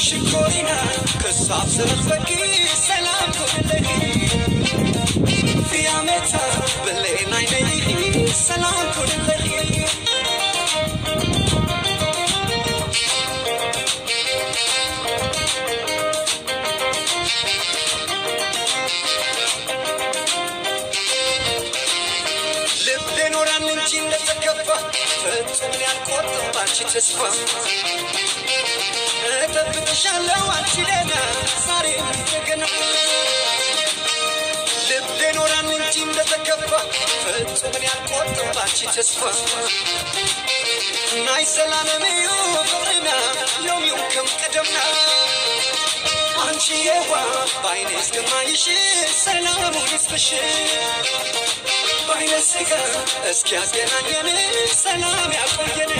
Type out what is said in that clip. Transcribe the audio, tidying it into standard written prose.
شكورنا كصاب سرخبكي سلام كلكي في عمتها بالليل عيني سلام كلكي لبلين وران نمشي نتكفى فتوني القوة بانشي تسفى تبتشالو አንቺ ለና ዛሬ እንደገና ልቤ ኖራን እንጂ እንደተከፋ ፍጹም ያልቆርጥ ባንቺ ተስፋ ናይ ሰላም ፍቅርና ሎሚው ከም ቀደምና አንቺ የዋ ባይኔ እስከማይሽ ሰላሙ ይስፍሽ ባይነ ስጋ እስኪ ያገናኘን ሰላም ያቆየን